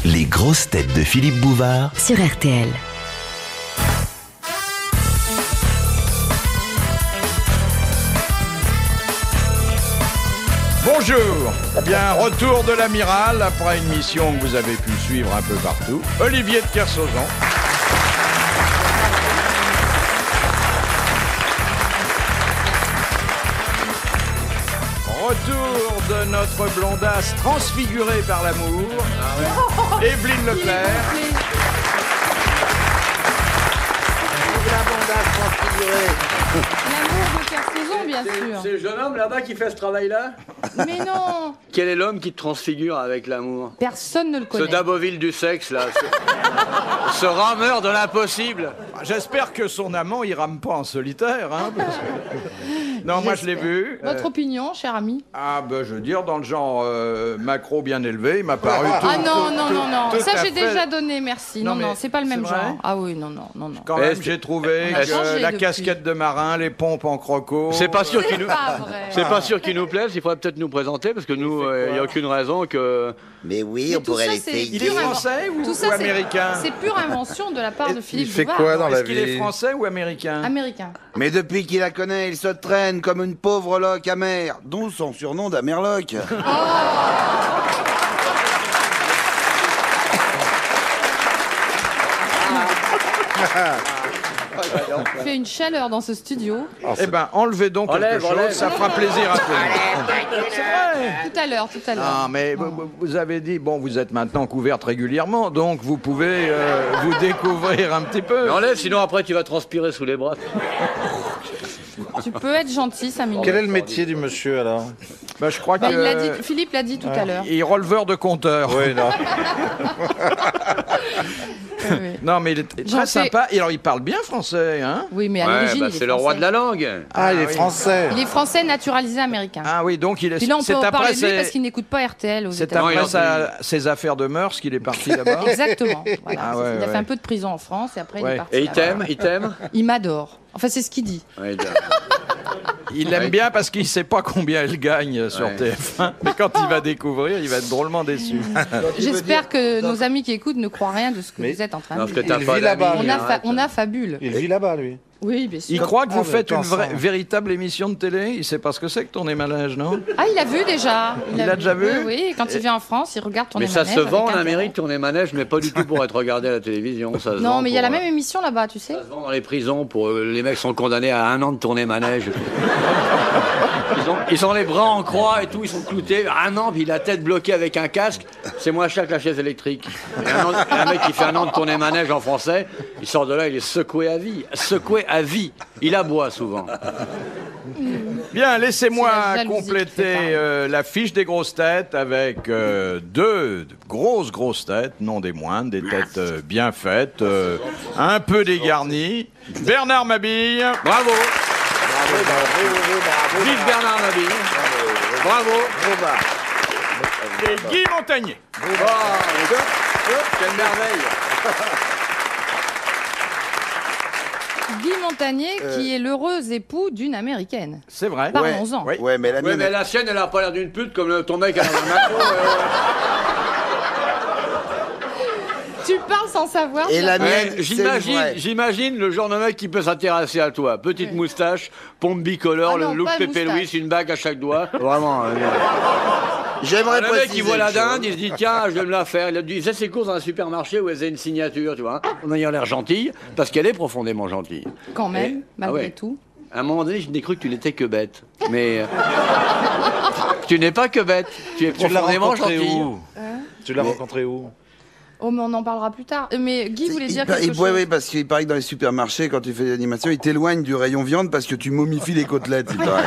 Les grosses têtes de Philippe Bouvard sur RTL. Bonjour, bien retour de l'amiral après une mission que vous avez pu suivre un peu partout. Olivier de Kersauzon. Retour de notre blondasse transfigurée par l'amour, Evelyne Leclerc. La blondasse transfigurée. L'amour de Kersauzon, bien sûr. C'est le jeune homme là-bas qui fait ce travail-là? Mais non, Quel est l'homme qui te transfigure avec l'amour? personne ne le Ce connaît. Daboville du sexe, là. Ce rameur de l'impossible. J'espère que son amant il rame pas en solitaire. Hein, parce que... Non, moi je l'ai vu. Votre opinion, cher ami? Ah ben je veux dire, dans le genre macro bien élevé, il m'a paru tout... Ah non, non, non, non. tout Ça, à j'ai fait. déjà donné, merci. Non, Non, non, mais c'est pas le même c'est vrai genre. Ah oui, non, non, non, non. Quand même, Est-ce j'ai trouvé On a que changé la depuis. casquette de marin, les pompes en croco... C'est pas sûr qu'il nous... Pas vrai. C'est pas sûr qu'il nous plaise, il faudrait peut-être nous présenter, parce que nous, il n'y a aucune raison que... Mais oui, Mais on tout pourrait ça, les c'est payer. Il est pure français ou, Tout ça, ou c'est- américain? C'est pure invention de la part de Philippe fait Bouvard. quoi dans la Est-ce qu'il est vie? français ou américain? Américain. Mais depuis qu'il la connaît, il se traîne comme une pauvre loque amère, d'où son surnom d'Amerloc. Il fait une chaleur dans ce studio. Eh ben, enlevez donc Enlève, quelque chose, enlève. ça fera plaisir à tout le monde. C'est vrai. Tout à l'heure, tout à l'heure. Ah, mais vous avez dit, bon, vous êtes maintenant couverte régulièrement, donc vous pouvez vous découvrir un petit peu. Mais enlève, sinon après tu vas transpirer sous les bras. Tu peux être gentil, 5 minutes. Quel est le métier du monsieur alors? Ben, je crois Bah, que... il l'a dit, Philippe l'a dit tout à l'heure. Il est releveur de compteur. Oui, non. Oui, oui. Non, mais il est J'en très fais- sympa. Et alors, il parle bien français, hein? Oui, mais à Ouais, l'origine, bah, il est c'est le roi français. de la langue. Ah, il est oui. français. Il est français naturalisé américain. Ah oui, donc il est... Puis là, on peut en parler de lui ses- parce qu'il n'écoute pas RTL aux c'est États-Unis. après ses affaires de mœurs qu'il est parti là-bas. Exactement. Voilà. Ah ouais, Il a ouais. fait un peu de prison en France et après il Ouais. est parti. Et il là-bas. t'aime, il t'aime. Il m'adore. Enfin, c'est ce qu'il dit. Ouais, il t'aime. Il l'aime bien parce qu'il sait pas combien elle gagne sur Ouais. TF1. Mais quand il va découvrir, il va être drôlement déçu. J'espère que nos amis qui écoutent ne croient rien de ce que Mais- vous êtes en train Non, de parce que dire. t'as Il pas vit là-bas, d'amis, lui. arrête. On a fabule. Il vit là-bas, lui. Oui, bien Il sûr. croit que vous Ah, faites mais une vraie, ensemble. véritable émission de télé. Il sait pas ce que c'est que tourner manège, non? Ah, il a vu déjà. Il a déjà vu? Oui, oui. Quand il vient en France, il regarde ton Mais ça manège se vend en avec Amérique, intérêt. tourner manège, mais pas du tout pour être regardé à la télévision. Ça se Non, vend mais il y a la pour, même émission là-bas, tu sais. Ça se vend dans les prisons pour les mecs sont condamnés à 1 an de tourner manège. Ils ont les bras en croix et tout, ils sont cloutés. 1 an, puis la tête bloquée avec un casque, c'est moins cher que la chaise électrique. Et un mec qui fait 1 an de tourner manège en français, il sort de là, il est secoué à vie. Secoué à vie. Il aboie souvent. Bien, laissez-moi C'est la jalousie qui fait compléter parler. la fiche des grosses têtes avec deux grosses têtes, non des moindres, des têtes bien faites, un peu dégarnies. Bernard Mabille. Bravo. Vive Bernard Mabille. Bravo. Et Guy Montagnier. Quelle merveille. Guy Montagnier, qui est l'heureux époux d'une Américaine. C'est vrai. Parlons-en. Oui. Ouais, mais la Ouais, mienne, mais la sienne, elle a pas l'air d'une pute comme ton mec à la Macron. Tu parles sans savoir. Et la Bernard. mienne, c'est vrai. J'imagine le genre de mec qui peut s'intéresser à toi. Petite moustache, pompe bicolore, Ah non, le look pas Pépé moustache. Louis, une bague à chaque doigt. Vraiment. J'aimerais Le préciser. mec, il voit la une chose. dinde, il se dit tiens, je vais me la faire. Il faisait ses courses dans un supermarché où elle faisait une signature, tu vois. En ayant l'air gentille, parce qu'elle est profondément gentille. Quand même, malgré ouais. tout. À un moment donné, je n'ai cru que tu n'étais que bête. Mais tu n'es pas que bête. Tu es Tu l'as profondément rencontré gentille. où? Tu l'as rencontré où? Oh, mais on en parlera plus tard. Mais Guy voulait dire quelque chose. Oui, parce qu'il paraît que dans les supermarchés, quand tu fais l'animation, ils t'éloignent du rayon viande parce que tu momifies les côtelettes. il paraît.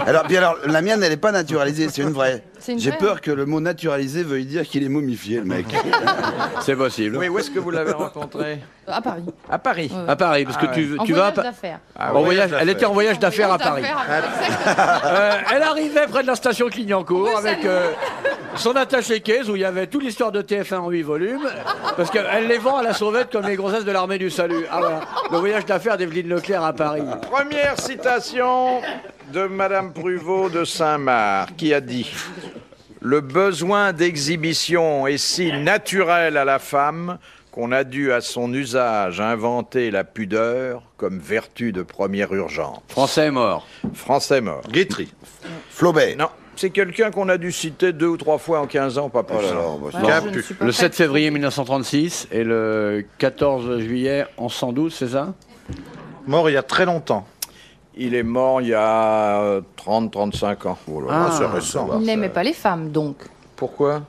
alors, la mienne, elle n'est pas naturalisée, c'est une vraie. C'est une J'ai vraie. peur que le mot naturalisé veuille dire qu'il est momifié, le mec. C'est possible. Oui, où est-ce que vous l'avez rencontré? À Paris. À Paris. Ouais. À Paris, parce que Ah tu, En tu voyage vas. d'affaires. Ah, En oui. voyage, elle était en voyage d'affaires à Paris. Elle arrivait près de la station Clignancourt avec son attaché case où il y avait toute l'histoire de TF1 en 8 volumes, parce qu'elle les vend à la sauvette comme les grossesses de l'armée du salut. Ah voilà, le voyage d'affaires d'Evelyne Leclerc à Paris. Première citation de Madame Pruvot de Saint-Marc, qui a dit Le besoin d'exhibition est si naturel à la femme qu'on a dû à son usage inventer la pudeur comme vertu de première urgence. Français mort. Français mort. Guitry. Flaubert. Non, c'est quelqu'un qu'on a dû citer 2 ou 3 fois en 15 ans, pas plus. Oh là là, bah, Ouais, Capu. je ne suis pas Le prête. 7 février 1936 et le 14 juillet en 112, c'est ça? Mort il y a très longtemps. Il est mort il y a 30-35 ans. Oh là là. Ah, c'est récent. Il n'aimait pas les femmes, donc. Pourquoi?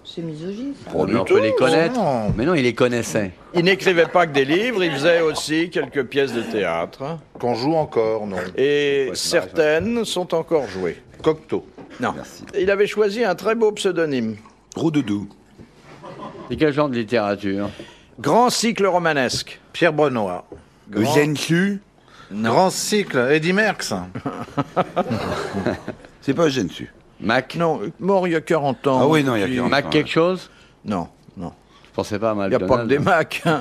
C'est misogyne, ça. Mais on peut les connaître. non. Mais non, il les connaissait. Il n'écrivait pas que des livres, il faisait aussi quelques pièces de théâtre. Qu'on joue encore, non. Et certaines sont encore jouées. Cocteau. Non. Il avait choisi un très beau pseudonyme. Roudoudou. C'est quel genre de littérature? Grand cycle romanesque. Pierre Brenoir. Eugène Sue. Grand cycle. Eddie Merckx. C'est pas Eugène Sue. Mac? Non, mort il y a 40 ans. Ah oui, non, il y a 40 ans. Mac quelque chose? Non, non. Je pensais pas à Il n'y a McDonald's. pas que des Macs. hein.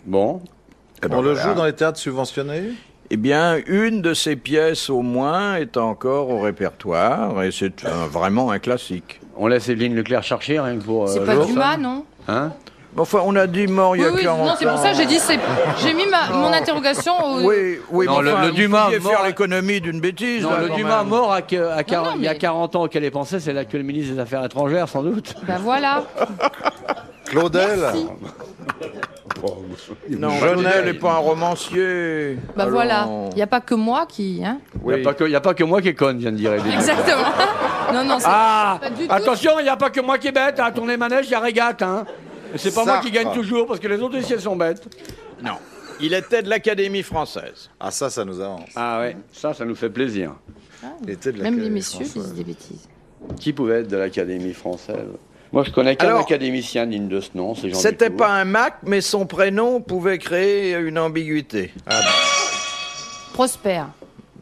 Bon. Eh ben On le voilà. joue dans les théâtres subventionnés. Eh bien, une de ces pièces au moins est encore au répertoire et c'est vraiment un classique. On laisse Evelyne Leclerc chercher, rien que pour... C'est pas l'autre. Dumas, non? Hein? Enfin, on a dit mort il y Oui, a oui, 40 ans. non, c'est pour ça que j'ai dit, j'ai mis mon interrogation au... Oui, oui, Non, mais le enfin, vous Dumas pouviez mort- faire l'économie d'une bêtise. Non, là, le quand Dumas même. mort Non, non, il y a mais- 40 ans auquel est pensé, c'est l'actuel ministre des Affaires étrangères, sans doute. Ben voilà. Claudel. Merci. Non, Jeunesse. Claudel n'est pas un romancier. Ben Allons. voilà. Il n'y a pas que moi qui... Hein. Il n'y a pas que moi qui est conne, vient de dire Evelyne. Exactement. Non, non, c'est Ah, pas du tout... attention, il n'y a pas que moi qui est bête. À tourner manège, il y a régate. Hein. Et c'est pas moi qui gagne Sartre. toujours, parce que les autres ici, elles sont bêtes. Non. Il était de l'Académie française. Ah, ça nous avance. Ah ouais, ça nous fait plaisir. Il était de la Même les Académie messieurs française. disent des bêtises. Qui pouvait être de l'Académie française? Moi, je connais qu'un Alors, académicien digne de ce nom, c'est Jean C'était Dutour. pas un Mac, mais son prénom pouvait créer une ambiguïté. Prosper.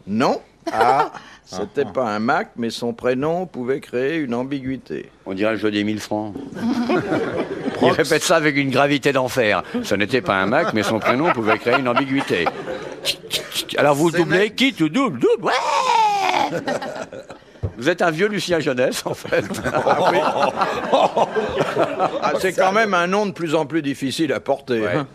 Non, Ah, c'était pas un Mac, mais son prénom pouvait créer une ambiguïté. On dirait le jeu des 1000 francs. Il répète ça avec une gravité d'enfer. Ce n'était pas un Mac, mais son prénom pouvait créer une ambiguïté. Alors vous doublez, qui tu doubles? Double, ouais. Vous êtes un vieux Lucien Jeunesse, en fait. Ah, c'est quand même un nom de plus en plus difficile à porter. Ouais. hein.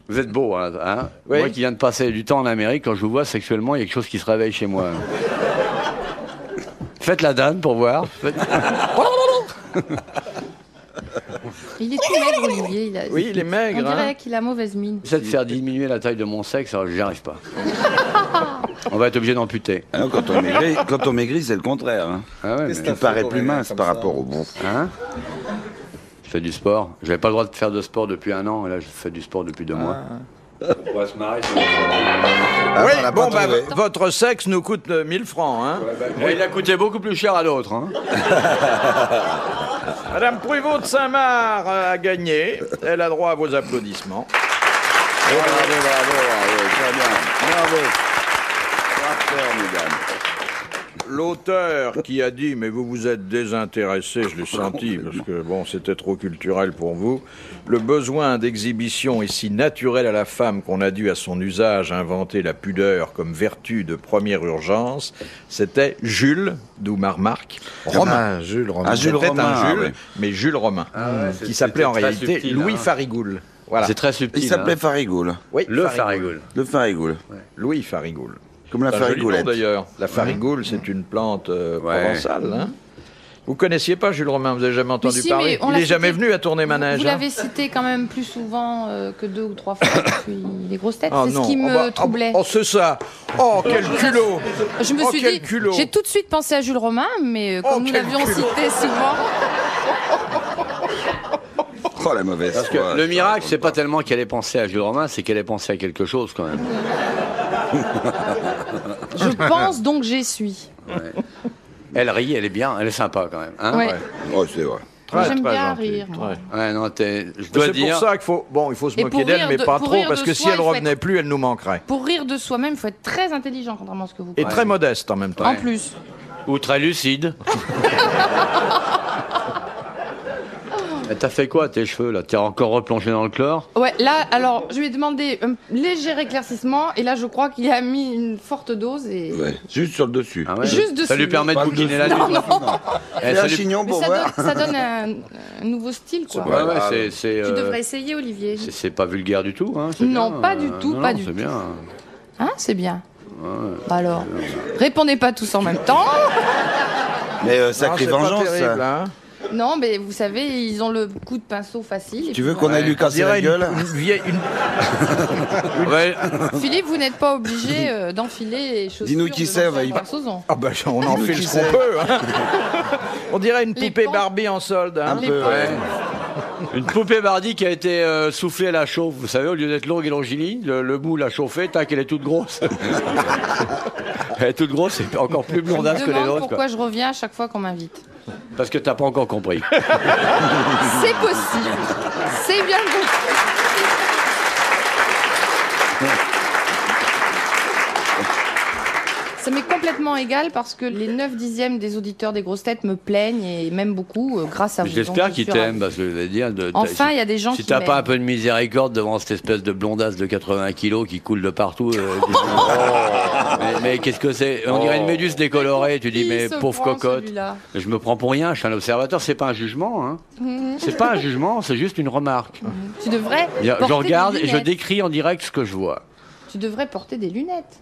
Vous êtes beau, hein, hein. Oui. Moi qui viens de passer du temps en Amérique, quand je vous vois sexuellement, il y a quelque chose qui se réveille chez moi. Faites la danne pour voir. Il est tout maigre, Olivier. Oui, il est maigre. On dirait hein. qu'il a mauvaise mine. J'essaie de faire diminuer la taille de mon sexe, alors j'y arrive pas. On va être obligé d'amputer. Ah non, quand on maigrit, c'est le contraire. Hein. Ah ouais, Qu'est-ce mais- que Tu parais pour plus maigrir mince comme par ça rapport au bouffe. Hein? Je fais du sport. J'avais pas le droit de faire de sport depuis 1 an, et là je fais du sport depuis 2 mois. On va se marrer. Ah, Oui, on l'a bon, pas trouvé. votre sexe nous coûte 1000 francs. Hein. Il a coûté beaucoup plus cher à d'autres. Hein. Madame Pruvot de Saint-Marc a gagné. Elle a droit à vos applaudissements. Bravo, très bien. Bravo. Formidable. L'auteur qui a dit, mais vous vous êtes désintéressé, je l'ai senti, parce que bon, c'était trop culturel pour vous. Le besoin d'exhibition est si naturel à la femme qu'on a dû à son usage inventer la pudeur comme vertu de première urgence. C'était Jules, d'où ma remarque, Romain. Ah, Jules Romain. Ah, Jules C'était Romain, un Jules, ouais. mais Jules Romain, c'était qui s'appelait en très réalité subtil, Louis hein. Farigoul. Voilà. C'est très subtil. Il s'appelait hein. Farigoule. Oui, Le Farigoule. Le Farigoule. Louis Farigoul. Comme la C'est un joli nom, farigoulette. d'ailleurs. La farigoule, c'est une plante provençale. Hein. Vous connaissiez pas Jules Romain, vous n'avez jamais entendu si, parler. mais on Il l'a n'est jamais cité. venu à tourner manège. Vous hein. l'avez cité quand même plus souvent que 2 ou 3 fois depuis les grosses têtes. Ah c'est non. ce qui Oh me bah, troublait. Oh, c'est ça. Oh, quel culot. Je me Oh, suis quel dit, culot. j'ai tout de suite pensé à Jules Romain, mais Oh, comme nous quel l'avions culot. cité souvent, Oh, la mauvaise Parce que foi. le miracle, c'est pas tellement qu'elle ait pensé à Jules Romain, c'est qu'elle ait pensé à quelque chose quand même. je pense donc j'y suis. Elle rit, elle est bien, elle est sympa quand même. Hein? Ouais. Oh, c'est vrai. Très, J'aime très bien gentil, rire, très. moi. Ouais, non, je dois C'est dire. pour ça qu'il faut, bon, il faut se Et moquer pour d'elle, rire mais de- pas pour trop, rire parce de que soi, si elle il faut revenait plus, elle nous manquerait. Pour rire de soi-même, il faut être très intelligent, contrairement à ce que vous Et pensez. très modeste en même temps. En plus. Ou très lucide. T'as fait quoi tes cheveux là? T'es encore replongé dans le chlore? Ouais, là, alors, je lui ai demandé un léger éclaircissement, et là, je crois qu'il a mis une forte dose et... Ouais, juste sur le dessus. Ah ouais. Juste dessus. Ça lui permet de Pas le bouquiner la dessus. nuit. Fais un chignon Mais pour ça voir. donne un nouveau style, quoi. Ouais, ouais, c'est. Tu devrais essayer, Olivier. C'est pas vulgaire du tout, hein. C'est Non, bien, pas du tout, non, pas non, du c'est tout. bien. Hein, c'est bien. Alors, répondez pas tous en même temps. Mais sacrée Non, c'est pas vengeance. terrible, hein. Non, mais vous savez, ils ont le coup de pinceau facile. et Tu puis veux qu'on voilà. aille lui On casser la dirait gueule Ouais. Philippe, vous n'êtes pas obligé d'enfiler les chaussures. Dis-nous qui de c'est, Jean-Pierre va y- Sauzon. Ah bah on en fait qui ce qu'on c'est peut. Hein. On dirait une Les poupée pans. Barbie en solde. Hein. Un peu, ouais. Une poupée Barbie qui a été soufflée à la chauffe. Vous savez, au lieu d'être longue et longiligne, le bout l'a chauffée, tac, elle est toute grosse. Elle est toute grosse et encore plus Je me blondasse que les demande autres. pourquoi Quoi. je reviens à chaque fois qu'on m'invite. Parce que t'as pas encore compris. C'est possible. C'est bien possible. Ça m'est complètement égal parce que les 9/10 des auditeurs des grosses têtes me plaignent et m'aiment beaucoup grâce à vous. J'espère Donc, je qu'ils suis t'aiment, parce que je vais dire. Enfin, il y a des gens si qui t'as pas un m'aiment. peu de miséricorde devant cette espèce de blondasse de 80 kilos qui coule de partout. Mais qu'est-ce que c'est? On dirait une méduse décolorée. Tu dis, Qui mais se pauvre prend, cocotte. celui-là Je me prends pour rien, je suis un observateur, c'est pas un jugement. Hein. C'est pas un jugement, c'est juste une remarque. Tu devrais. Je porter regarde des et je lunettes. décris en direct ce que je vois. Tu devrais porter des lunettes.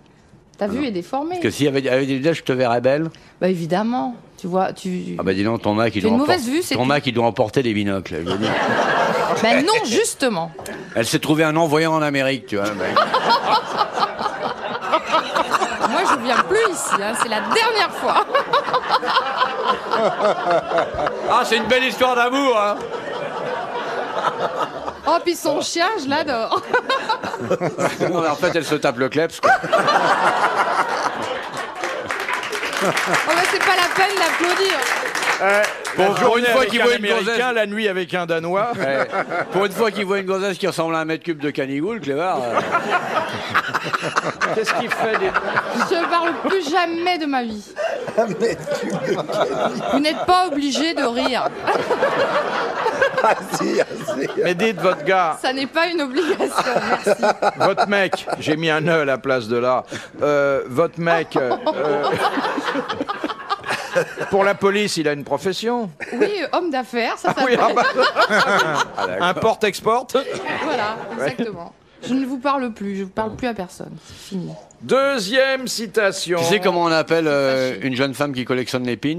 Ta vue est déformée. Parce que s'il y avait des lunettes, je te verrais belle. Bah évidemment. Tu vois, tu. Ah bah dis donc, ton Mac, il Tu as doit une mauvaise emporter- vue, c'est ton tout. Mac, il doit emporter des binocles. Je veux dire. Ben non, justement. Elle s'est trouvée un non-voyant en Amérique, tu vois. mais- Moi, je viens plus ici. Hein. C'est la dernière fois. Ah, c'est une belle histoire d'amour, hein. Oh, puis son chien, je l'adore. Non, mais en fait, elle se tape le kleps. quoi. Oh, bah, c'est pas la peine d'applaudir. Pour une fois avec qu'il un voit une Américain, gonzesse. la nuit avec un Danois. Ouais. Pour une fois qu'il voit une gonzesse qui ressemble à un mètre cube de canigoule, Clébar. Qu'est-ce qu'il fait des... Je ne parle plus jamais de ma vie. Vous n'êtes pas obligé de rire. Mais dites votre gars, Ça n'est pas une obligation. Merci. votre mec, j'ai mis un E à la place de là. Votre mec, pour la police, il a une profession. Oui, homme d'affaires, ça s'appelle. Oui, ah bah, import-export. Voilà, exactement. Je ne vous parle plus, je ne parle plus à personne. C'est fini. Deuxième citation. Tu sais comment on appelle une jeune femme qui collectionne les pins?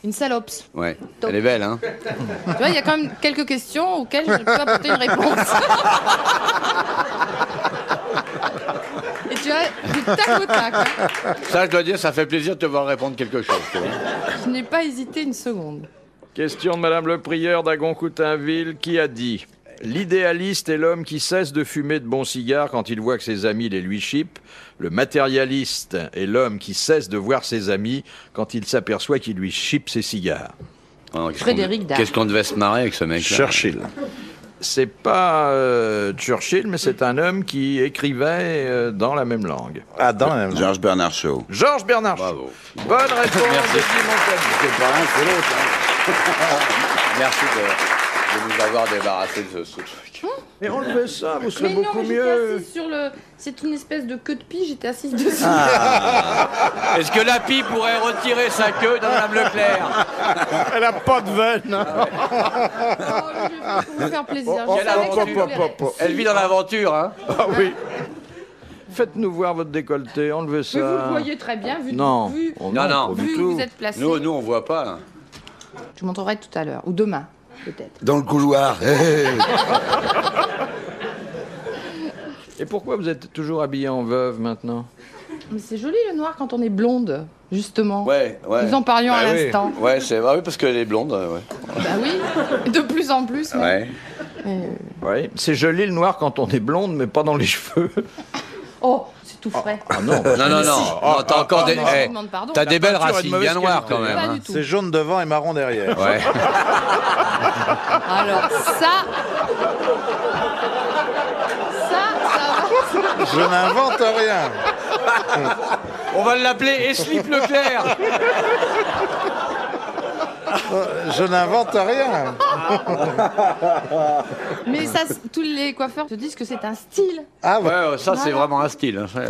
Une salope. Ouais. Elle est belle, hein. Tu vois, il y a quand même quelques questions auxquelles je peux apporter une réponse. Et tu vois, du tac au tac. Hein. Ça, je dois dire, ça fait plaisir de te voir répondre quelque chose. tu vois. Je n'ai pas hésité une seconde. Question de Madame le Prieur d'Agon-Coutainville qui a dit « L'idéaliste est l'homme qui cesse de fumer de bons cigares quand il voit que ses amis les lui chipent. Le matérialiste est l'homme qui cesse de voir ses amis quand il s'aperçoit qu'il lui chipe ses cigares. Alors, qu'est-ce Frédéric qu'on- Dard. Qu'est-ce qu'on devait se marrer avec ce mec-là? Churchill. C'est pas Churchill, mais c'est un homme qui écrivait dans la même langue. Ah, dans la même. Georges Bernard Shaw. Georges Bernard Shaw. Bravo. Bonne réponse de Guy Montagnier. C'est pas l'un, c'est l'autre. Merci de nous avoir débarrassé de ce truc. Mais enlevez ça, vous serez Mais non, beaucoup mais j'étais mieux. assise sur le... C'est une espèce de queue de pie, j'étais assise dessus. Est-ce que la pie pourrait retirer sa queue dans Madame Leclerc? Elle a pas de veine. Oh, je vais faire pour vous faire plaisir. Oh, Je savais que ça vous oh, plairait. Elle vit dans l'aventure, hein. Ah oui. Faites-nous voir votre décolleté, enlevez ça. Mais vous le voyez très bien, vu, Non. vu, Oh Non, non. pas du vu où tout. vous êtes placé. Nous, on voit pas, là. Je vous montrerai tout à l'heure, ou demain, peut-être. Dans le couloir. Et pourquoi vous êtes toujours habillée en veuve maintenant? Mais c'est joli le noir quand on est blonde, justement. Ouais. Nous en parlions à Bah oui. l'instant. Ouais, c'est vrai, oui, parce qu'elle est blonde, ouais. Bah oui, de plus en plus. même. Oui, c'est joli le noir quand on est blonde, mais pas dans les cheveux. Oh, c'est tout frais. Ah non. Non, t'as encore des... non, eh, je vous demande pardon. t'as des belles peinture est de racines mauvaise bien noires, qualité. quand même. Pas hein. du tout. C'est jaune devant et marron derrière. Ouais. Alors ça va. Je n'invente rien. On va l'appeler Eslip Leclerc. Je n'invente rien. Mais ça, tous les coiffeurs te disent que c'est un style. Ah ouais. Ouais, ça c'est vraiment un style. Hein.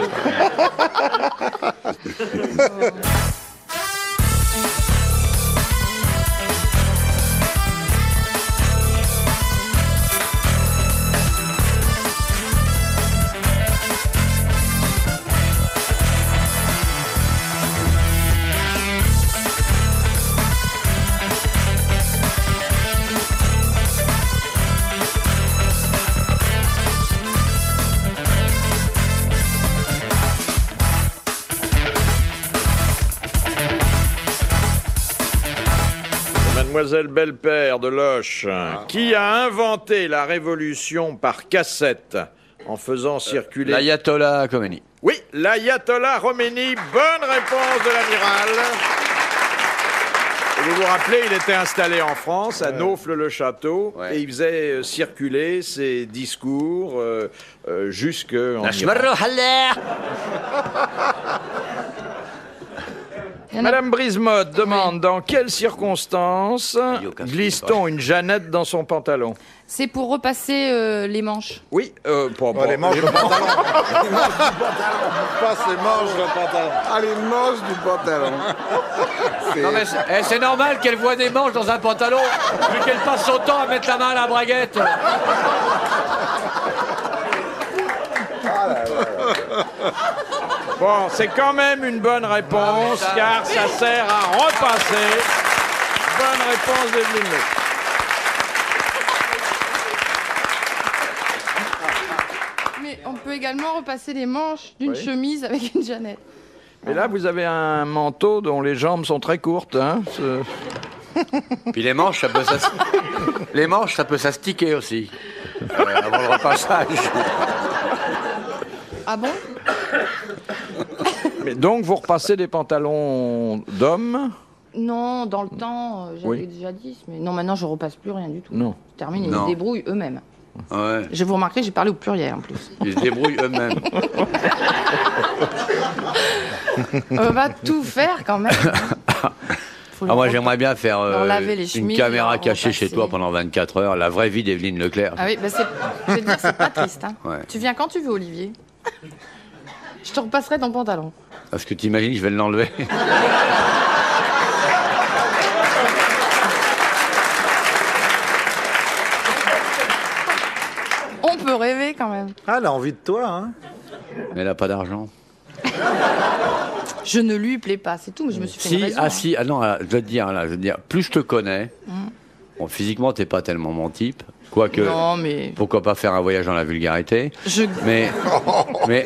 Mademoiselle Belle-Père de Loche, qui a inventé la révolution par cassette en faisant circuler... L'ayatollah Khomeini. Oui, l'ayatollah Khomeini. Bonne réponse de l'amiral. Et vous vous rappelez, il était installé en France, à Naufle-le-Château, et il faisait circuler ses discours jusque en Iran. Madame Brismode demande dans quelles circonstances glisse-t-on une Jeannette dans son pantalon? C'est pour repasser les manches. Oui, pour Les manches de pantalon. Passe les manches de pantalon. Ah, les manches du pantalon. Non mais c'est normal qu'elle voit des manches dans un pantalon, vu qu'elle passe son temps à mettre la main à la braguette. Bon, c'est quand même une bonne réponse, car ça sert à repasser. Bonne réponse d'Evelyne Lec. Mais on peut également repasser les manches d'une chemise avec une Jeannette. Mais là, vous avez un manteau dont les jambes sont très courtes, hein. Puis les manches, ça peut s'astiquer aussi. Avant le repassage. Ah bon? Mais donc, vous repassez des pantalons d'hommes? Non, dans le temps, j'avais Oui. déjà dit. Mais non, maintenant, je repasse plus rien du tout. Non. Je termine, ils Non. se débrouillent eux-mêmes. Ouais. Je vous remarquerai, j'ai parlé au pluriel en plus. Ils se débrouillent eux-mêmes. On va tout faire quand même. Faut Ah, moi, le- j'aimerais bien faire leur laver les une chemises, caméra leur cachée repasser. chez toi pendant 24 heures, la vraie vie d'Evelyne Leclerc. Ah oui, bah je vais te dire, c'est pas triste. Hein. Ouais. Tu viens quand tu veux, Olivier. Je te repasserai ton pantalon. Parce que t'imagines, je vais l'enlever. On peut rêver quand même. Ah, elle a envie de toi, hein. Mais elle n'a pas d'argent. Je ne lui plais pas, c'est tout, mais je me suis fait une raison, hein. Non, je vais te dire, plus je te connais, bon, physiquement, t'es pas tellement mon type, quoique, Non, mais pourquoi pas faire un voyage dans la vulgarité, je... mais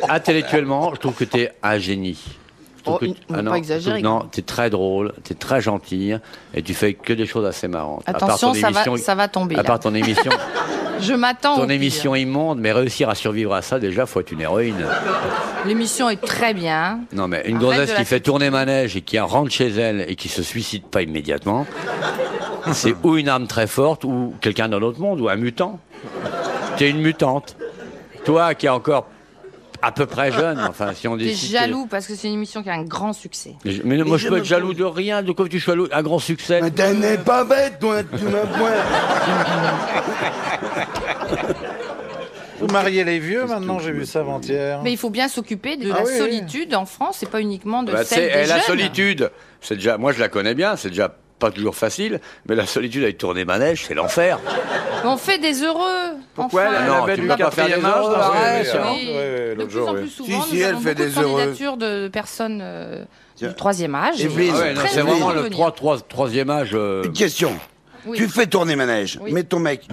intellectuellement, je trouve que t'es un génie. Je trouve Oh, on va pas exagérer, Non, t'es très drôle, t'es très gentille, et tu fais que des choses assez marrantes. Attention, ça va tomber. À là. part ton émission, Je m'attends au ton pire. émission immonde, mais réussir à survivre à ça, déjà, faut être une héroïne. L'émission est très bien. Non, mais une Arrête gonzesse de qui la fait tourner manège et qui rentre chez elle et qui se suicide pas immédiatement, c'est ou une âme très forte ou quelqu'un d'un autre monde ou un mutant. T'es une mutante. Toi qui es encore à peu près jeune, enfin, si on T'es décide. jaloux parce que c'est une émission qui a un grand succès. Mais moi, je peux être jaloux de rien. De quoi tu es jaloux? Un grand succès. Mais t'en es pas bête, toi, tu m'as point. Vous mariez les vieux maintenant, j'ai vu ça avant-hier. Mais il faut bien s'occuper de Ah la oui, oui. solitude en France, c'est pas uniquement de Bah, celle des la jeunes. solitude, c'est déjà. Moi, je la connais bien. C'est déjà pas toujours facile, mais la solitude avec tourner manège, c'est l'enfer. On fait des heureux. Pourquoi enfin. elle Non, avait tu du peux pas faire des quatrième âge heureux, dans arrête, cette émission. Oui, Ouais, de l'autre plus jour, en oui. plus souvent, Si, nous elle avons fait beaucoup des de heureux. candidatures de personnes Tiens. du troisième âge. Evelyne. Ah ouais, non, Très c'est heureux vraiment de le venir. troisième âge. Une question. Oui. Tu fais tourner manège, Oui. mets ton mec.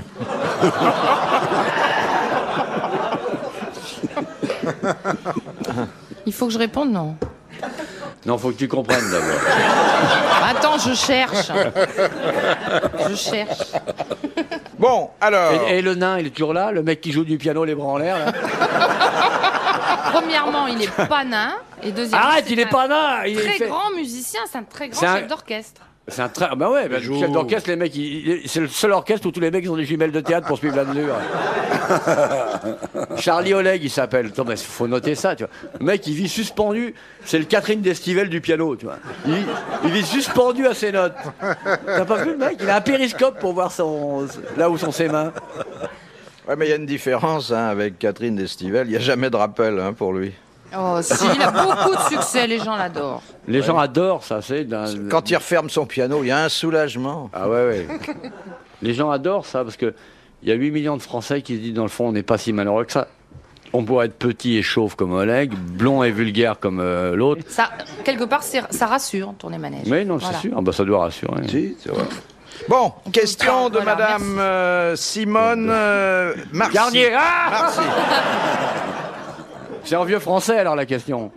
Il faut que je réponde, non. Non, faut que tu comprennes d'abord. Attends, je cherche. Je cherche. Bon, alors... Et le nain, il est toujours là, le mec qui joue du piano les bras en l'air. Là. Premièrement, il est pas nain. Et deuxièmement, Arrête, c'est il est un pas nain. Il très fait- grand musicien, c'est un très grand C'est un- chef d'orchestre. C'est un très... Ben ouais, le chef d'orchestre, les mecs, c'est le seul orchestre où tous les mecs ils ont des jumelles de théâtre pour suivre la mesure. Charlie Oleg, il s'appelle. Attends, mais faut noter ça, tu vois. Le mec, il vit suspendu. C'est le Catherine Destivelle du piano, tu vois. Il vit suspendu à ses notes. T'as pas vu le mec? Il a un périscope pour voir là où sont ses mains. Ouais, mais il y a une différence hein, avec Catherine Destivelle. Il n'y a jamais de rappel hein, pour lui. Oh, si, il a beaucoup de succès, les gens l'adorent. Les gens adorent ça, c'est... Quand il referme son piano, il y a un soulagement. Ah ouais. Les gens adorent ça, parce que il y a 8 millions de Français qui se disent, dans le fond, on n'est pas si malheureux que ça. On pourrait être petit et chauve comme Oleg, blond et vulgaire comme l'autre. Ça, quelque part, ça rassure, tourner manège. Mais non, Voilà. c'est sûr. Ah bah, ça doit rassurer. Si, c'est vrai. Bon, question de Voilà, Madame Simone Marcy. Garnier, ah Marcy. C'est en vieux français, alors, la question.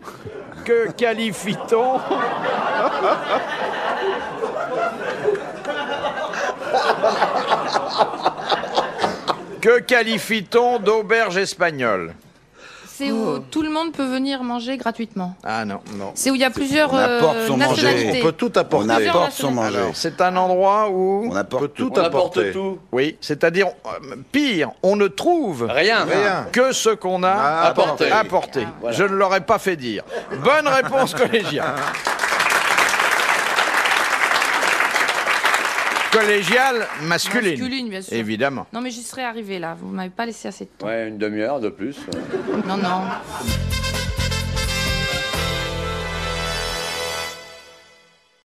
Que qualifie-t-on Que qualifie-t-on d'auberge espagnole? C'est où tout le monde peut venir manger gratuitement. Ah non, non. C'est où il y a plusieurs On apporte son manger. nationalités. On peut tout apporter. On apporte nationalités. son manger. Alors, c'est un endroit où... On apporte tout. tout apporter. tout. Oui, c'est-à-dire, pire, on ne trouve Rien. que ce qu'on a Apporté. apporté. Je ne l'aurais pas fait dire. Bonne réponse collégiale. Collégiale masculine. Masculine, bien sûr. Évidemment. Non, mais j'y serais arrivée là. Vous m'avez pas laissé assez de temps. Ouais, une demi-heure de plus. Non, non.